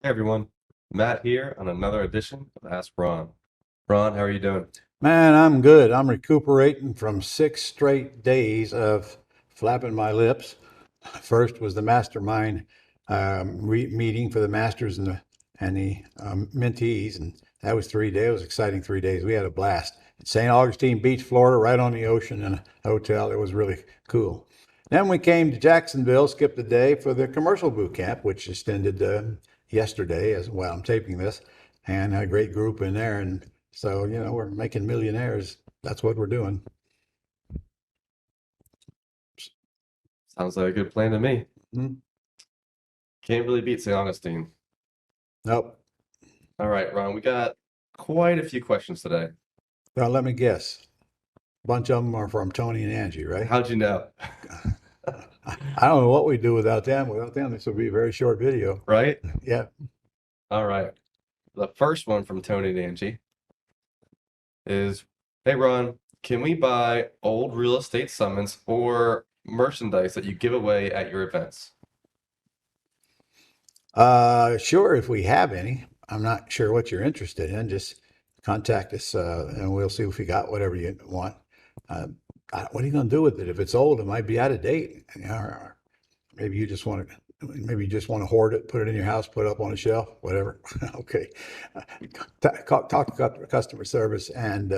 Hey everyone, Matt here on another edition of Ask Ron. Ron, how are you doing? Man, I'm good. I'm recuperating from 6 straight days of flapping my lips. First was the mastermind meeting for the masters and the mentees, and that was 3 days. It was exciting 3 days. We had a blast. St. Augustine Beach, Florida, right on the ocean in a hotel. It was really cool. Then we came to Jacksonville, skipped a day for the commercial boot camp, which extended yesterday as well. I'm taping this, and a great group in there. And so, we're making millionaires. That's what we're doing. Sounds like a good plan to me. Hmm. Can't really beat St. Augustine. Nope. All right, Ron, we got quite a few questions today. Now, let me guess. A bunch of them are from Tony and Angie, right? How'd you know? I don't know what we'd do without them. Without them, this would be a very short video. Right? Yeah. All right. The first one from Tony and Angie is, hey Ron, can we buy old real estate summons or merchandise that you give away at your events? Sure, if we have any. I'm not sure what you're interested in. Just contact us, and we'll see if we got whatever you want. Uh, what are you going to do with it? If it's old, it might be out of date. Or maybe you just want to. Maybe you just want to hoard it, put it in your house, put it up on a shelf, whatever. Okay. Uh, talk to customer service, and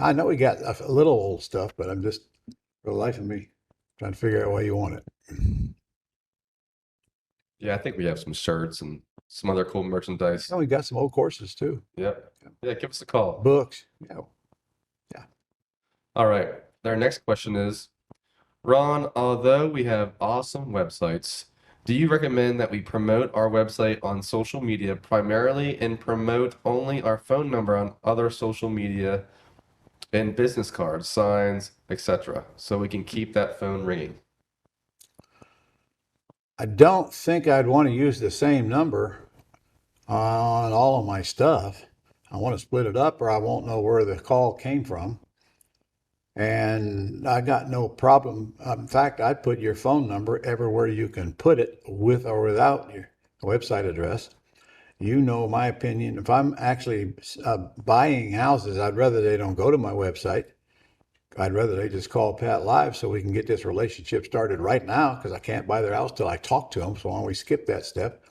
I know we got a little old stuff, but I'm just, for the life of me, trying to figure out why you want it. Yeah, I think we have some shirts and some other cool merchandise. And we got some old courses too, Yep. Yeah, give us a call. books. Yeah. All right. Our next question is, Ron, although we have awesome websites, do you recommend that we promote our website on social media primarily and promote only our phone number on other social media and business cards, signs, etc., so we can keep that phone ringing? I don't think I'd want to use the same number on all of my stuff. I want to split it up, or I won't know where the call came from. And I got no problem. In fact, I'd put your phone number everywhere you can put it, with or without your website address. You know my opinion. If I'm actually buying houses, I'd rather they don't go to my website. I'd rather they just call Pat Live so we can get this relationship started right now, because I can't buy their house till I talk to them. So why don't we skip that step?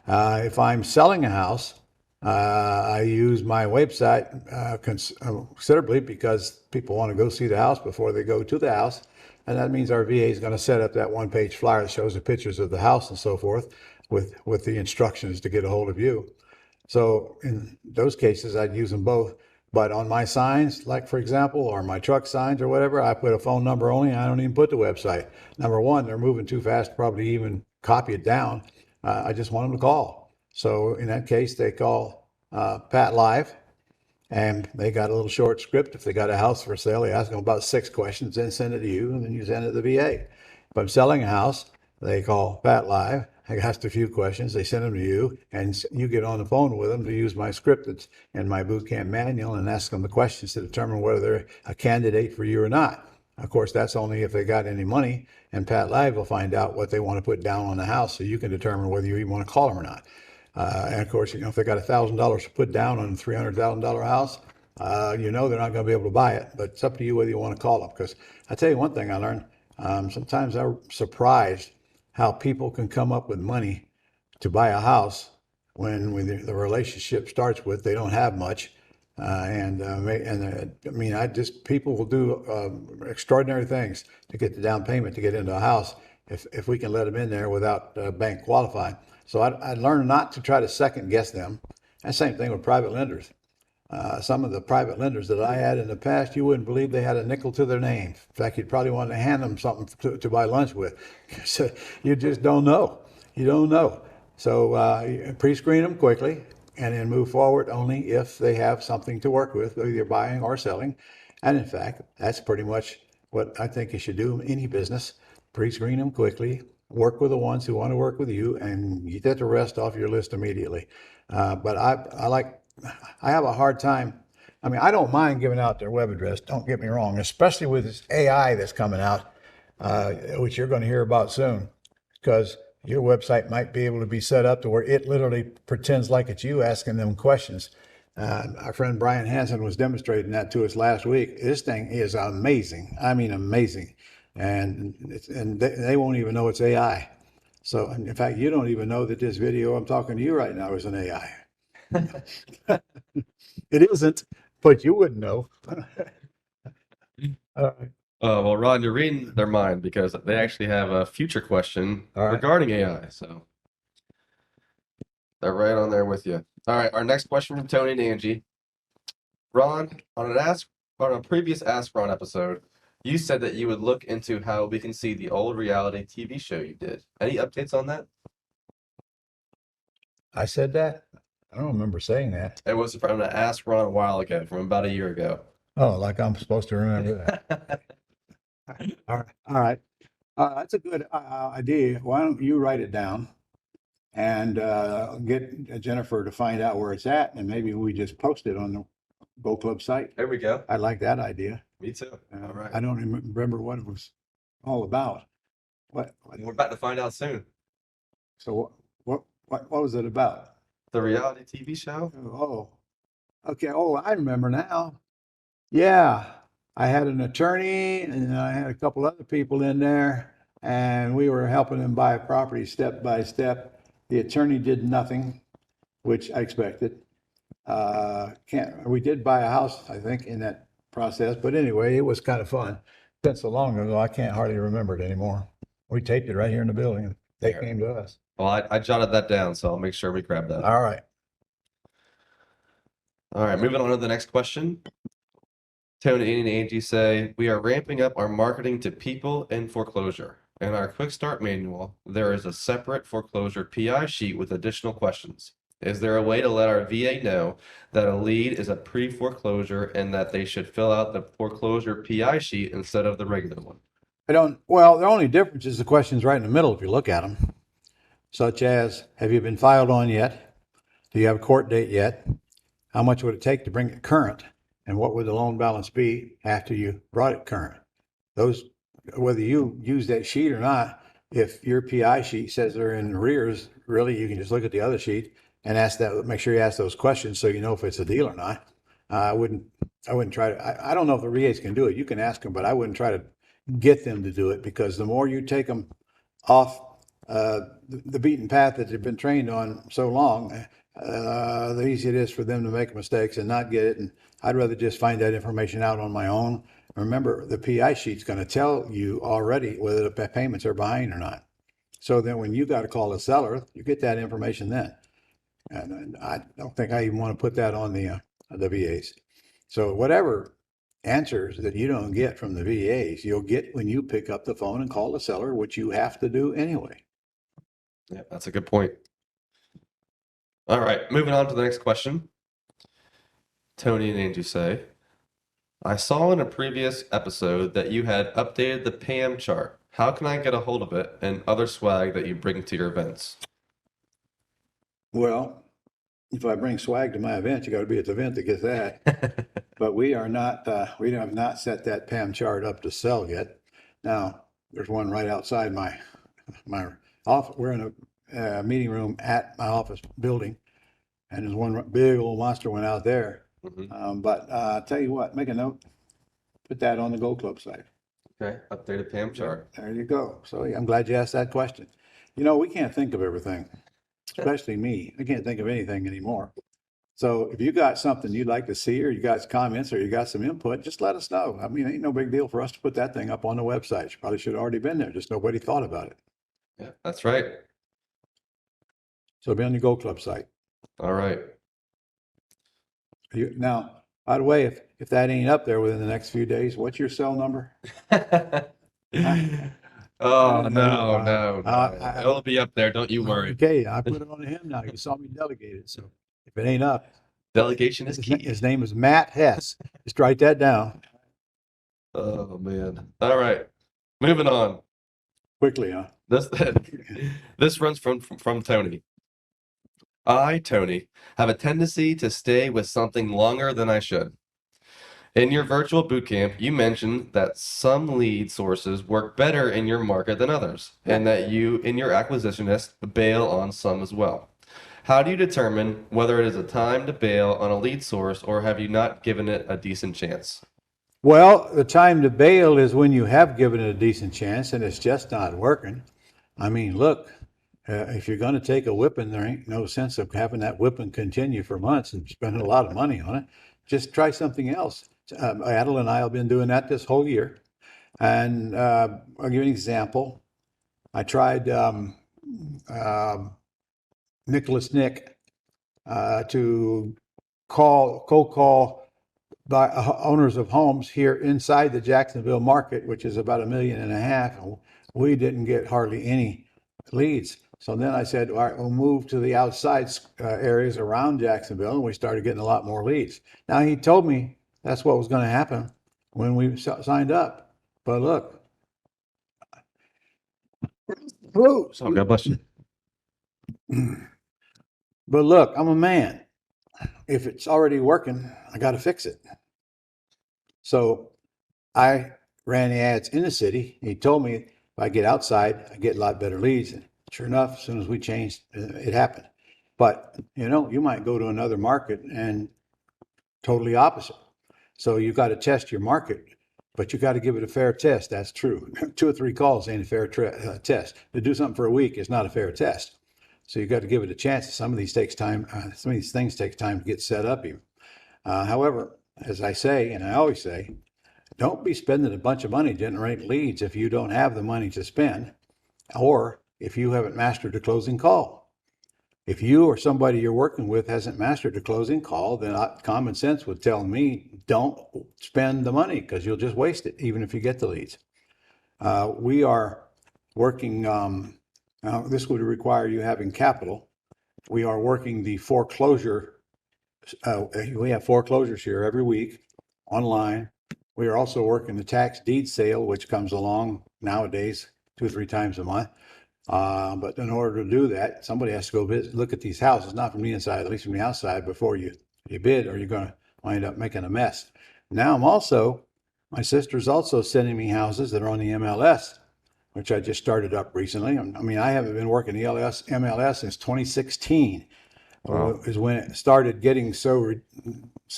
If I'm selling a house, I use my website considerably, because people want to go see the house before they go to the house. And that means our VA is going to set up that one-page flyer that shows the pictures of the house and so forth, with the instructions to get a hold of you. So in those cases, I'd use them both. But on my signs, like for example, or my truck signs or whatever, I put a phone number only. I don't even put the website. Number one, they're moving too fast to probably even copy it down. I just want them to call. So in that case, they call Pat Live, and they got a little short script. If they got a house for sale, they ask them about 6 questions, then send it to you, and then you send it to the VA. If I'm selling a house, they call Pat Live. I asked a few questions. They send them to you, and you get on the phone with them to use my script that's in my boot camp manual, and ask them the questions to determine whether they're a candidate for you or not. Of course, that's only if they got any money, and Pat Live will find out what they want to put down on the house, so you can determine whether you even want to call them or not. And of course, if they got $1,000 to put down on a $300,000 house, they're not going to be able to buy it. But it's up to you whether you want to call them. Because I tell you one thing I learned. Sometimes I'm surprised how people can come up with money to buy a house when the relationship starts with they don't have much. People will do extraordinary things to get the down payment to get into a house, if we can let them in there without bank qualifying. So I learned not to try to second guess them. And same thing with private lenders. Some of the private lenders that I had in the past, you wouldn't believe they had a nickel to their name. In fact, you'd probably want to hand them something to buy lunch with. So you just don't know. You don't know. So pre-screen them quickly, and then move forward only if they have something to work with, whether you're buying or selling. And in fact, that's pretty much what I think you should do in any business. Pre-screen them quickly, work with the ones who want to work with you, and you get the rest off your list immediately. But I have a hard time. I mean, I don't mind giving out their web address. Don't get me wrong, especially with this AI that's coming out, which you're going to hear about soon. Because your website might be able to be set up to where it literally pretends like it's you asking them questions. Our friend Brian Hansen was demonstrating that to us last week. This thing is amazing. I mean, amazing. And they won't even know it's AI. So, in fact, you don't even know that this video I'm talking to you right now is an AI. It isn't, but you wouldn't know. All right. Well, Ron, you're reading their mind because they actually have a future question All right. regarding AI. So they're right on there with you. All right, our next question from Tony and Angie. Ron, on a previous Ask Ron episode, you said that you would look into how we can see the old reality TV show you did. Any updates on that? I said that? I don't remember saying that. It was from an Ask Ron a while ago, from about a year ago. Oh, like I'm supposed to remember that. All right. All right. That's a good idea. Why don't you write it down and get Jennifer to find out where it's at, and maybe we just post it on the Go Club site. There we go. I like that idea. Me too. All right. I don't remember what it was all about. We're about to find out soon. So what was it about? The reality TV show? Oh, okay. Oh, I remember now. Yeah, I had an attorney and I had a couple other people in there, and we were helping them buy property step by step. The attorney did nothing, which I expected. We did buy a house, I think, in that process, but anyway, it was kind of fun. It's been so long ago, I can't hardly remember it anymore. We taped it right here in the building. They came to us. Well, I jotted that down, so I'll make sure we grab that. All right. All right, moving on to the next question. Tony and Angie say, we are ramping up our marketing to people in foreclosure. In our quick start manual, there is a separate foreclosure PI sheet with additional questions. Is there a way to let our VA know that a lead is a pre-foreclosure and that they should fill out the foreclosure PI sheet instead of the regular one? Well, the only difference is the questions right in the middle if you look at them, such as, have you been filed on yet? Do you have a court date yet? How much would it take to bring it current? And what would the loan balance be after you brought it current? Those, whether you use that sheet or not, if your PI sheet says they're in arrears, really, you can just look at the other sheet and make sure you ask those questions so you know if it's a deal or not. I wouldn't try to, I don't know if the VAs can do it. You can ask them, but I wouldn't try to get them to do it, because the more you take them off the beaten path that they've been trained on so long, the easier it is for them to make mistakes and not get it. And I'd rather just find that information out on my own. Remember, the PI sheet's going to tell you already whether the payments are behind or not. So then when you got to call the seller, you get that information then. And I don't think I even want to put that on the VAs. So whatever answers that you don't get from the VAs, you'll get when you pick up the phone and call the seller, which you have to do anyway. Yeah, that's a good point. All right, moving on to the next question. Tony and Angie say, I saw in a previous episode that you had updated the Pam chart. How can I get a hold of it and other swag that you bring to your events? Well, if I bring swag to my event, you got to be at the event to get that. But we have not set that Pam chart up to sell yet. Now, there's one right outside my office. We're in a meeting room at my office building, and there's one big old monster one out there. But I'll tell you what, make a note, put that on the Go Club site. Okay, updated Pam chart. There you go. So I'm glad you asked that question. You know, we can't think of everything, especially me. I can't think of anything anymore. So if you got something you'd like to see, or you got comments, or you got some input, just let us know. I mean, it ain't no big deal for us to put that thing up on the website. You probably should have already been there, just nobody thought about it. Yeah, that's right. So it'll be on the Go Club site. All right. Now, by the way, if that ain't up there within the next few days, what's your cell number? Oh, no. It'll be up there. Don't you worry. Okay, I put it on him now. You saw me delegate it. So if it ain't up, Delegation is key. his name is Matt Hess. Just write that down. Oh, man. All right. Moving on. Quickly, huh? This runs from Tony. I, Tony, have a tendency to stay with something longer than I should. In your virtual boot camp, you mentioned that some lead sources work better in your market than others, and that you, in your acquisitionist, bail on some as well. How do you determine whether it is a time to bail on a lead source, or have you not given it a decent chance? Well, the time to bail is when you have given it a decent chance and it's just not working. I mean, look, if you're going to take a whipping, there ain't no sense of having that whipping continue for months and spending a lot of money on it. Just try something else. Adel and I have been doing that this whole year. And I'll give you an example. I tried Nicholas Nick to cold call by owners of homes here inside the Jacksonville market, which is about 1.5 million. We didn't get hardly any leads. So then I said, all right, we'll move to the outside areas around Jacksonville, and we started getting a lot more leads. Now, he told me that's what was going to happen when we signed up. But look, whoa, So, God bless you. but look, I'm a man. If it's already working, I got to fix it. So I ran the ads in the city. He told me if I get outside, I get a lot better leads. And sure enough, as soon as we changed, it happened. But you might go to another market and totally opposite. So you got to test your market, but you got to give it a fair test. That's true. 2 or 3 calls ain't a fair test. To do something for a week is not a fair test. So you got to give it a chance. Some of these takes time. Some of these things take time to get set up even. However, as I say, and I always say, don't be spending a bunch of money generating leads if you don't have the money to spend, or if you haven't mastered the closing call. If you or somebody you're working with hasn't mastered the closing call, then common sense would tell me don't spend the money because you'll just waste it, even if you get the leads. We are working, now this would require you having capital. We are working the foreclosure. We have foreclosures here every week online. We are also working the tax deed sale, which comes along nowadays 2 or 3 times a month. But in order to do that, somebody has to go look at these houses, not from the inside, at least from the outside, before you bid, or you're going to wind up making a mess. Now my sister's also sending me houses that are on the MLS, which I just started up recently. I mean, I haven't been working the MLS since 2016. Wow. Is when it started getting so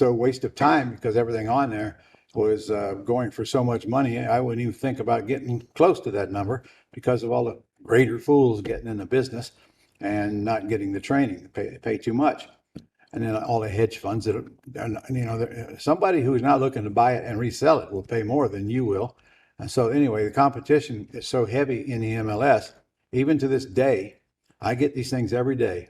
waste of time, because everything on there was going for so much money. I wouldn't even think about getting close to that number because of all the greater fools getting in the business and not getting the training. Pay too much. And then all the hedge funds that somebody who's not looking to buy it and resell it will pay more than you will. And so anyway, the competition is so heavy in the MLS. Even to this day, I get these things every day.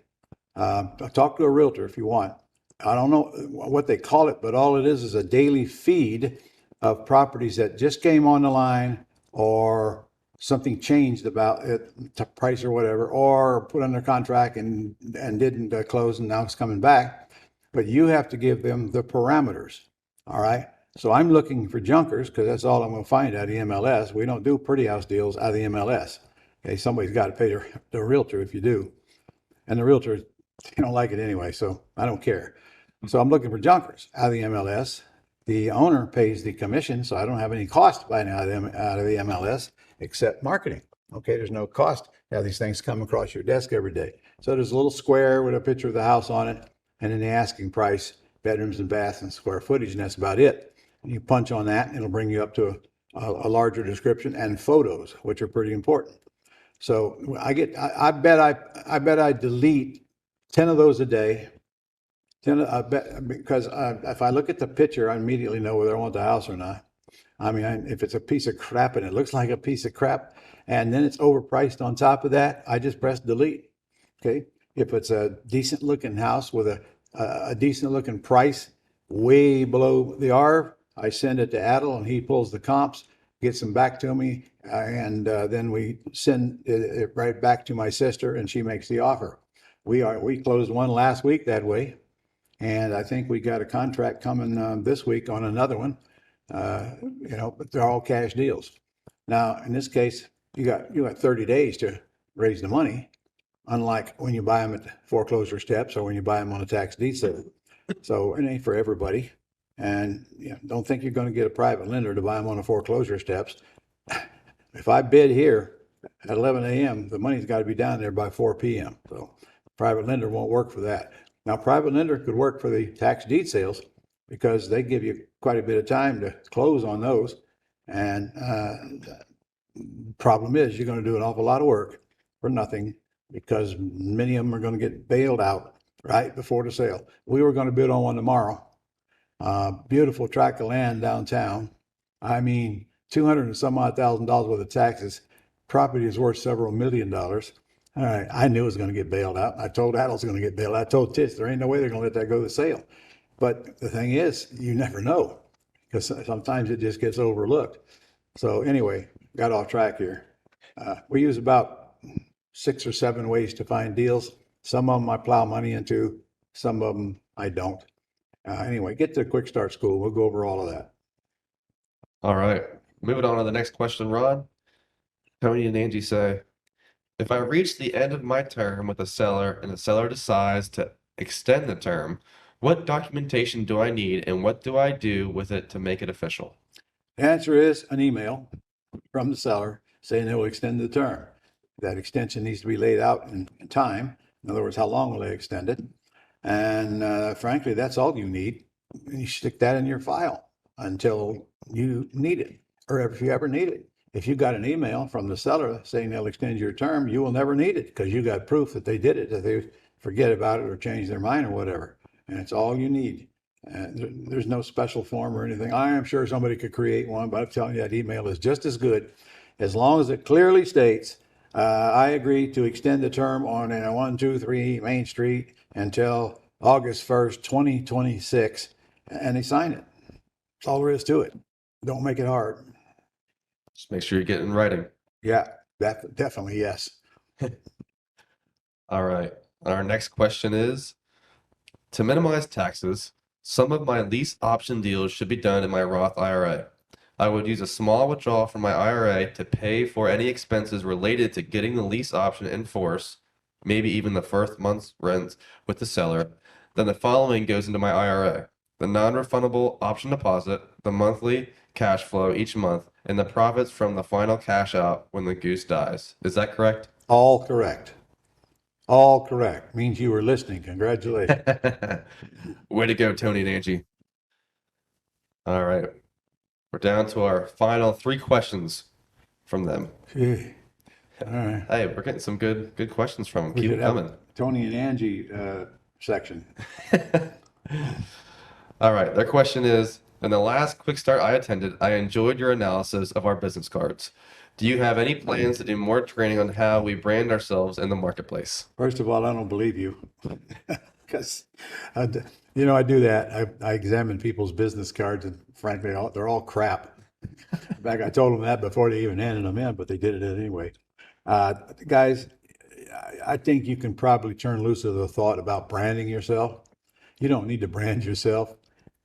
Talk to a realtor if you want. I don't know what they call it, but all it is a daily feed of properties that just came on the line, or something changed about it, price or whatever, or put under contract and didn't close, and now it's coming back. But you have to give them the parameters. All right. So I'm looking for junkers because that's all I'm going to find out of the MLS. We don't do pretty house deals out of the MLS. Okay. Somebody's got to pay the realtor if you do. And the realtor, they don't like it anyway, so I don't care. So I'm looking for junkers out of the MLS. The owner pays the commission, so I don't have any cost buying out of the MLS except marketing. Okay, there's no cost to have these things come across your desk every day. So there's a little square with a picture of the house on it, and then the asking price, bedrooms and baths and square footage, and that's about it. And you punch on that, and it'll bring you up to a larger description and photos, which are pretty important. So I bet I delete 10 of those a day. 10, I bet, because if I look at the picture, I immediately know whether I want the house or not. I mean, if it's a piece of crap and it looks like a piece of crap, and then it's overpriced on top of that, I just press delete. Okay. If it's a decent looking house with a decent looking price way below the ARV, I send it to Adel and he pulls the comps, gets them back to me, and then we send it right back to my sister and she makes the offer. We closed one last week that way, and I think we got a contract coming this week on another one. But they're all cash deals. Now, in this case, you got 30 days to raise the money, unlike when you buy them at the foreclosure steps or when you buy them on a tax deed sale. So it ain't for everybody. And don't think you're going to get a private lender to buy them on the foreclosure steps. If I bid here at 11 a.m., the money's got to be down there by 4 p.m. So private lender won't work for that. Now, private lender could work for the tax deed sales because they give you quite a bit of time to close on those. And problem is, you're going to do an awful lot of work for nothing because many of them are going to get bailed out right before the sale. We were going to bid on one tomorrow. Beautiful tract of land downtown. I mean, 200 and some odd $1,000 worth of taxes. Property is worth several $1,000,000. All right, I knew it was going to get bailed out. I told Adel it was going to get bailed out. I told Tits there ain't no way they're going to let that go to the sale. But the thing is, you never know because sometimes it just gets overlooked. So anyway, got off track here. We use about 6 or 7 ways to find deals. Some of them I plow money into, some of them I don't. Anyway, get to Quick Start School. We'll go over all of that. All right. Moving on to the next question, Ron. Tony and Angie say, if I reach the end of my term with a seller and the seller decides to extend the term, what documentation do I need and what do I do with it to make it official? The answer is an email from the seller saying they will extend the term. That extension needs to be laid out in time. In other words, how long will they extend it? And frankly, that's all you need. You stick that in your file until you need it, or if you ever need it. If you got an email from the seller saying they'll extend your term, you will never need it because you got proof that they did it, that they forget about it or change their mind or whatever. And it's all you need. There's no special form or anything. I am sure somebody could create one, but I'm telling you that email is just as good as long as it clearly states, I agree to extend the term on 123 Main Street until August 1st, 2026, and they sign it. That's all there is to it. Don't make it hard. Just make sure you get it in writing. Yeah, definitely, yes. All right. Our next question is, to minimize taxes, some of my lease option deals should be done in my Roth IRA. I would use a small withdrawal from my IRA to pay for any expenses related to getting the lease option in force, maybe even the first month's rent with the seller. Then the following goes into my IRA: the non-refundable option deposit, the monthly cash flow each month, and the profits from the final cash out when the goose dies. Is that correct? All correct. All correct. Means you were listening. Congratulations. Way to go, Tony and Angie. All right. We're down to our final 3 questions from them. Gee. All right. Hey, we're getting some good questions from them. We Keep should them coming. have Tony and Angie section. All right. Their question is, in the last Quick Start I attended, I enjoyed your analysis of our business cards. Do you have any plans to do more training on how we brand ourselves in the marketplace? Fact of all, I don't believe you because, I do that. I examine people's business cards and frankly, they're all crap. In fact, I told them that before they even handed them in, but they did it anyway. Guys, I think you can probably turn loose of the thought about branding yourself. You don't need to brand yourself.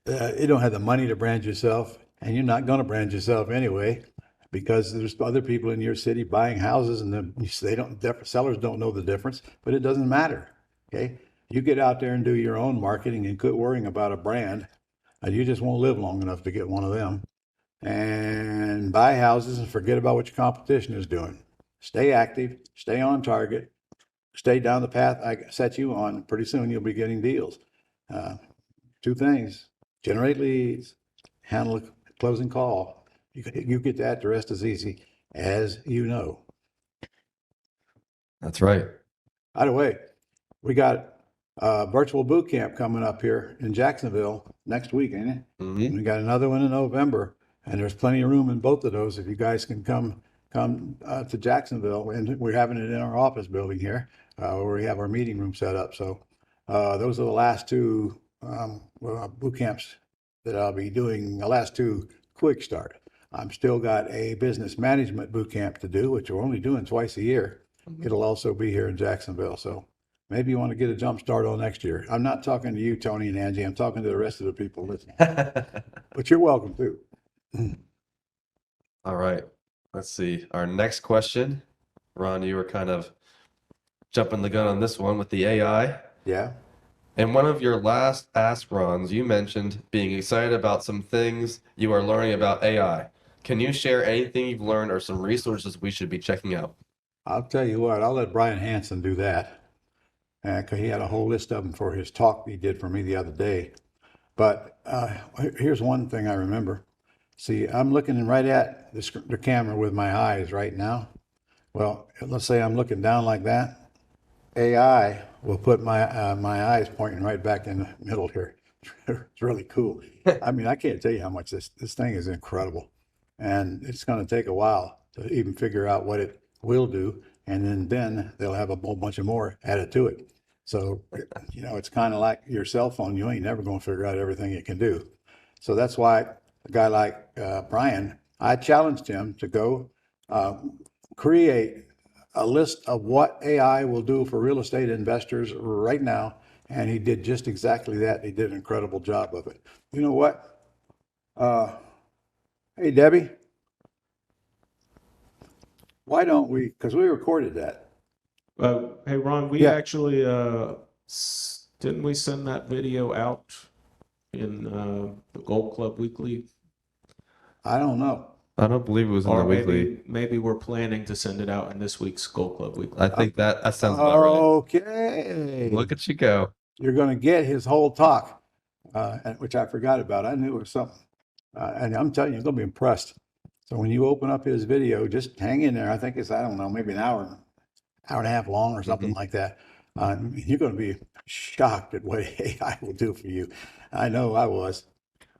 You don't have the money to brand yourself, and you're not going to brand yourself anyway, because there's other people in your city buying houses, and sellers don't know the difference, but it doesn't matter. Okay, you get out there and do your own marketing and quit worrying about a brand, and you just won't live long enough to get one of them. And buy houses and forget about what your competition is doing. Stay active, stay on target, stay down the path I set you on. Pretty soon you'll be getting deals. 2 things: generate leads, handle a closing call. You get that, the rest is easy, as you know. That's right. By the way, we got a virtual boot camp coming up here in Jacksonville next week, ain't it? Mm-hmm. We got another one in November, and there's plenty of room in both of those if you guys can come to Jacksonville. And we're having it in our office building here, where we have our meeting room set up. So those are the last 2 boot camps that I'll be doing, the last 2 Quick Start. I'm still got a business management boot camp to do, which we're only doing twice a year. It'll also be here in Jacksonville. So maybe you want to get a jump start on next year. I'm not talking to you, Tony and Angie. I'm talking to the rest of the people listening. But you're welcome too. All right. Let's see. Our next question. Ron, you were kind of jumping the gun on this one with the AI. Yeah. In one of your last Ask Rons, you mentioned being excited about some things you are learning about AI. Can you share anything you've learned or some resources we should be checking out? I'll tell you what, I'll let Brian Hansen do that. Because he had a whole list of them for his talk he did for me the other day. But here's one thing I remember. See, I'm looking right at the camera with my eyes right now. Well, let's say I'm looking down like that. AI will put my eyes pointing right back in the middle here. It's really cool. I mean, I can't tell you how much this thing is incredible, and it's going to take a while to even figure out what it will do, and then they'll have a whole bunch of more added to it. So, it's kind of like your cell phone. You ain't never going to figure out everything it can do. So that's why a guy like Brian, I challenged him to go create a list of what AI will do for real estate investors right now. And he did just exactly that. He did an incredible job of it. You know what? Hey, Debbie, why don't we, because we recorded that. Hey, Ron, we Yeah. actually, didn't we send that video out in the Gold Club Weekly? I don't know. I don't believe it was in the Or weekly. maybe we're planning to send it out in this week's Gold Club Weekly. I think that sounds about right. Okay. Look at you go. You're going to get his whole talk, which I forgot about. I knew it was something. And I'm telling you, you're going to be impressed. So when you open up his video, just hang in there. I think it's, I don't know, maybe an hour and a half long or something like that. You're going to be shocked at what AI will do for you. I know I was.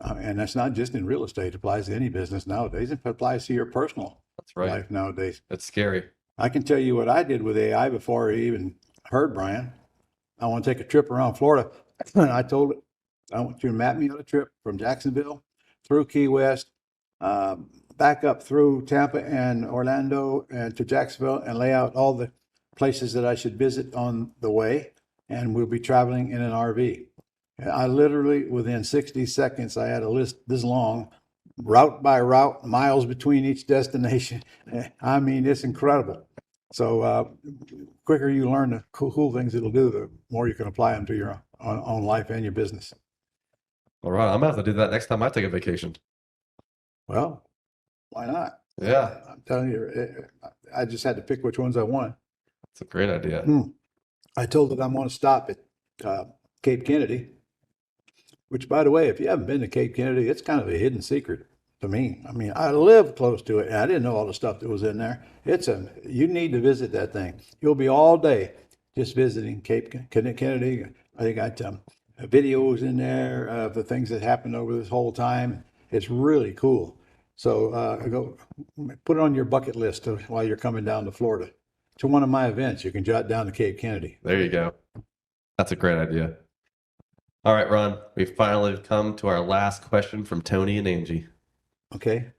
And that's not just in real estate. It applies to any business nowadays. It applies to your personal That's right. life nowadays. It's scary. I can tell you what I did with AI before I even heard Brian. I want to take a trip around Florida. And I told it, I want you to map me on a trip from Jacksonville through Key West, back up through Tampa and Orlando and to Jacksonville, and lay out all the places that I should visit on the way. And we'll be traveling in an RV. I literally, within 60 seconds, I had a list this long, route by route, miles between each destination. I mean, it's incredible. So quicker you learn the cool things it'll do, the more you can apply them to your own life and your business. All right, I'm gonna have to do that next time I take a vacation. Well, why not? Yeah, I'm telling you, I just had to pick which ones I wanted. it's a great idea. I told it I'm going to stop at Cape Kennedy, which, by the way, if you haven't been to Cape Kennedy, it's kind of a hidden secret to me. I mean, I live close to it, and I didn't know all the stuff that was in there. You need to visit that thing. You'll be all day just visiting Cape Kennedy. I think I videos in there of the things that happened over this whole time. It's really cool. So go put it on your bucket list while you're coming down to Florida. To one of my events, you can jot down to Cape Kennedy. There you go. That's a great idea. All right, Ron, we've finally come to our last question from Tony and Angie. Okay.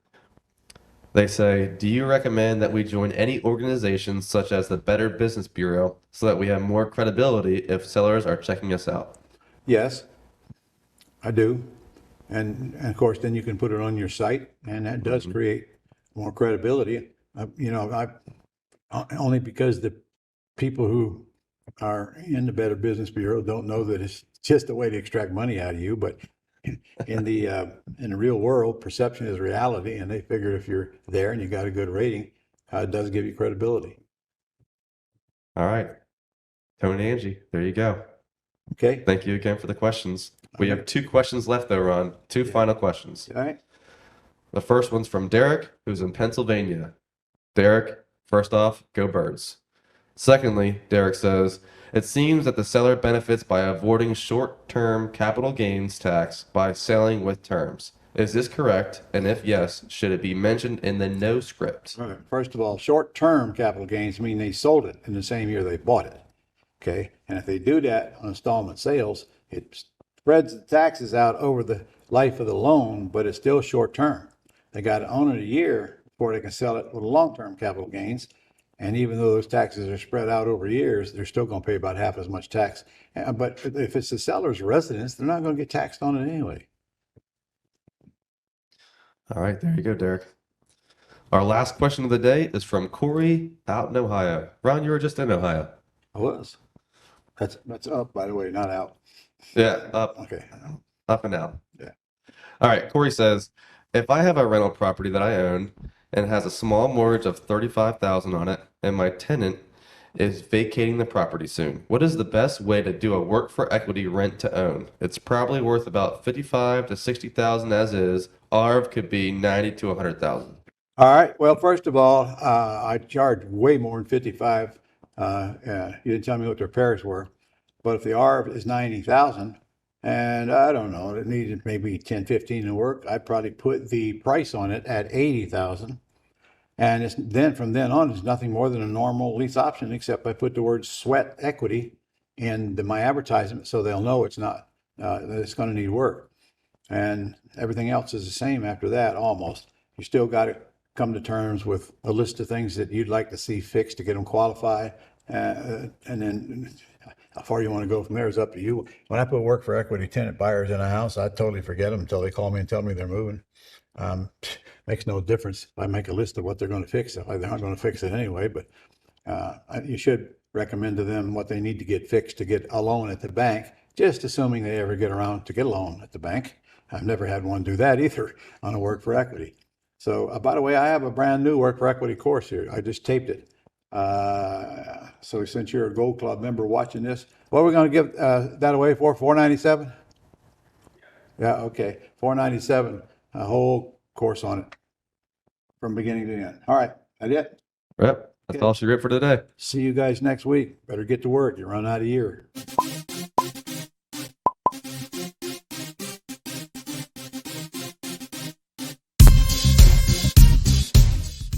They say, do you recommend that we join any organizations such as the Better Business Bureau so that we have more credibility if sellers are checking us out? Yes, I do. And of course, then you can put it on your site, and that does create more credibility. Only because the people who are in the Better Business Bureau don't know that it's just a way to extract money out of you. But in the real world, perception is reality, and they figure if you're there and you got a good rating, it does give you credibility. All right. Tony and Angie, there you go. Okay. Thank you again for the questions. We have 2 questions left, though, Ron. 2 final questions. All right. The first one's from Derek, who's in Pennsylvania. Derek, first off, go Birds. Secondly, Derek says, it seems that the seller benefits by avoiding short-term capital gains tax by selling with terms. Is this correct? And if yes, should it be mentioned in the no script? All right. First of all, short-term capital gains mean they sold it in the same year they bought it. Okay. And if they do that on installment sales, it spreads the taxes out over the life of the loan, but it's still short-term. They got to own it a year before they can sell it with long-term capital gains. And even though those taxes are spread out over years, they're still going to pay about half as much tax. But if it's the seller's residence, they're not going to get taxed on it anyway. All right, there you go, Derek. Our last question of the day is from Corey out in Ohio. Ron, you were just in Ohio. I was. That's up, by the way, not out. Yeah, up, Okay. up and out. Yeah. All right, Corey says, if I have a rental property that I own and has a small mortgage of 35,000 on it, and my tenant is vacating the property soon, what is the best way to do a work for equity rent to own? It's probably worth about 55 to 60,000 as is. ARV could be 90 to 100,000. All right. Well, first of all, I charge way more than 55. You didn't tell me what the repairs were, but if the ARV is 90,000, and I don't know, it needed maybe 10, 15 to work, I'd probably put the price on it at 80,000. And then from then on, it's nothing more than a normal lease option, except I put the word sweat equity in my advertisement so they'll know it's not, that it's going to need work. And everything else is the same after that, almost. You still got to come to terms with a list of things that you'd like to see fixed to get them qualified. And then how far you want to go from there is up to you. When I put work for equity tenant buyers in a house, I totally forget them until they call me and tell me they're moving. Makes no difference if I make a list of what they're going to fix. They're not going to fix it anyway, but you should recommend to them what they need to get fixed to get a loan at the bank, just assuming they ever get around to get a loan at the bank. I've never had one do that either on a work for equity. So, by the way, I have a brand new work for equity course here. I just taped it. So since you're a Gold Club member watching this, what are we going to give that away for? $497? Yeah, okay. $497, a whole course on it from beginning to end. All right, that it? Yep, that's all she wrote for today. See you guys next week. Better get to work. You run out of year.